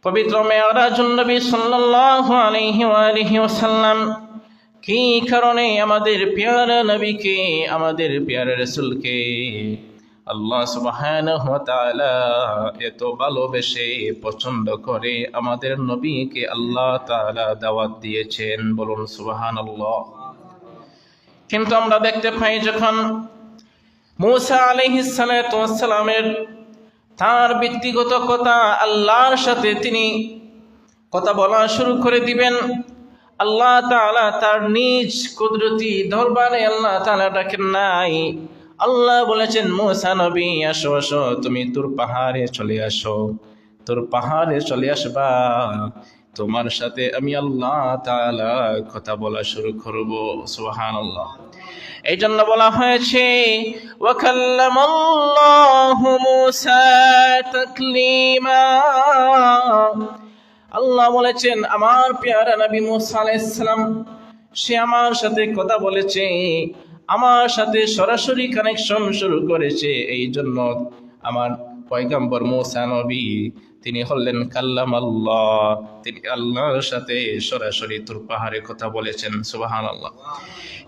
পবিত্র মেরাজুন নবী সাল্লাল্লাহু আলাইহি ওয়া আলিহি ওয়াসাল্লাম কি কারণে আমাদের প্যারা নবীকে, আমাদের প্যারা রাসূলকে আল্লাহ সুবহানাহু ওয়া তাআলা এত ভালোবেসে পছন্দ করে আমাদের নবীকে আল্লাহ তাআলা দাওয়াত দিয়েছেন, বলুন সুবহানাল্লাহ। কিন্তু আমরা দেখতে পাই যখন মূসা আলাইহিস সালাতু ওয়াস সালামের তার ব্যক্তিগত কথা আল্লাহর সাথে তিনি কথা বলা শুরু করে দিবেন, আল্লাহ তাআলা তার নিজ কুদরতি দরবারে আল্লাহ তাআলা ডাকেন নাই। আল্লাহ বলেছেন, মূসা নবী আসো আসো, তুমি তোর পাহাড়ে চলে আসো, তোর পাহাড়ে চলে আসবা, তোমার সাথে আমি আল্লাহ তাআলা কথা বলা শুরু করব। সুবহানাল্লাহ। এই জন্য বলা হয়েছে ওয়া কাল্লামাল্লাহু মূসা তাকলিমা। আল্লাহ বলেছেন আমার প্যারা নবী মূসা আলাইহিস সালাম সে আমার সাথে কথা বলেছে, আমার সাথে সরাসরি কানেকশন শুরু করেছে। এই জন্য আমার পয়গম্বর মূসা নবী তিনি হলেন কাল্লামাল্লাহ, তিনি আল্লাহর সাথে সরাসরি তুর পাহাড়ে কথা বলেছেন। সুবহানাল্লাহ।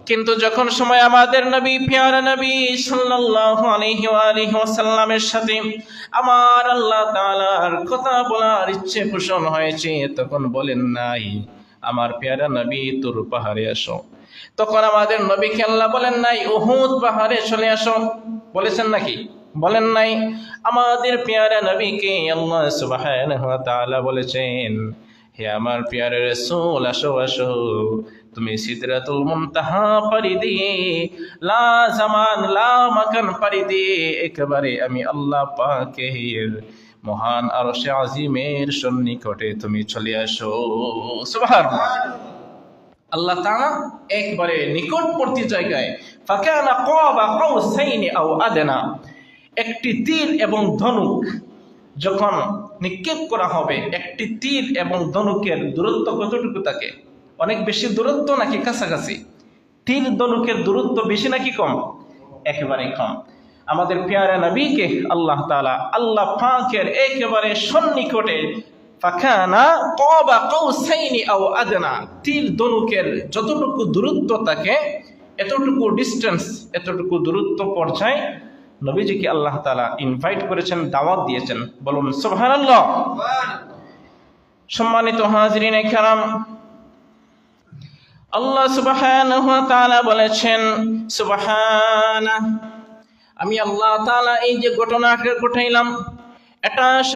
কিন্তু যখন সময় আমাদের নবী প্যারা নবী সাল্লাল্লাহু আলাইহি ওয়া আলিহি ওয়াসাল্লামের সাথে আমার আল্লাহ তাআলার কথা বলার ইচ্ছে পোষণ হয়েছে, তখন বলেন নাই আমার প্যারা নবী তুর পাহাড়ে আসো। তখন আমাদের নবীকে আল্লাহ বলেন নাই উহুদ পাহাড়ে চলে আসো, বলেছেন নাকি? বলেন নাই। আমাদের প্যারা নবীকে আল্লাহ সুবহানাহু ওয়া তাআলা বলেছেন, হে আমার প্যারা রাসূল আসো আসো, তুমি সিদরাতুল মুনতাহা পাড়ি দিয়ে লা জামান লা মাকান পাড়ি দিয়ে একেবারে আমি আল্লাহ পাকের মহান আরশে আজিমের সন্নিকটে তুমি চলে আসো। সুবহানাল্লাহ। আল্লাহ তাআলা একবারে নিকটবর্তী জায়গায় ফাকানা কাবা কাউসাইনি আও আদনা, একটি তীর এবং ধনুক যখন নিক্ষেপ করা হবে, একটি তীর এবং ধনুকের দূরত্ব কতটুকু থাকে? অনেক বেশি দূরত্ব নাকি কাছাকাছি? তীর ধনুকের দূরত্ব বেশি নাকি কম? একেবারে কম। আমাদের প্যারা নবীকে আল্লাহ তাআলা আল্লাহ পাকের একেবারে সন্নিকটে ফাকানা কাবা কাউসাইনি আও আদনা, তীর ধনুকের যতটুকু দূরত্ব থাকে এতটুকু ডিস্টেন্স, এতটুকু দূরত্ব পর্যায়ে নবীজিকে আল্লাহ তাআলা ইনভাইট করেছেন, দাওয়াত দিয়েছেন, বলুন সুবহানাল্লাহ। সম্মানিত হাজিরিনে কেরাম, আল্লাহ সুবহানাহু ওয়া তাআলা বলেছেন সুবহানাহু, আমি আল্লাহ তাআলা এই যে ঘটনাটা ঘটাইলাম এটা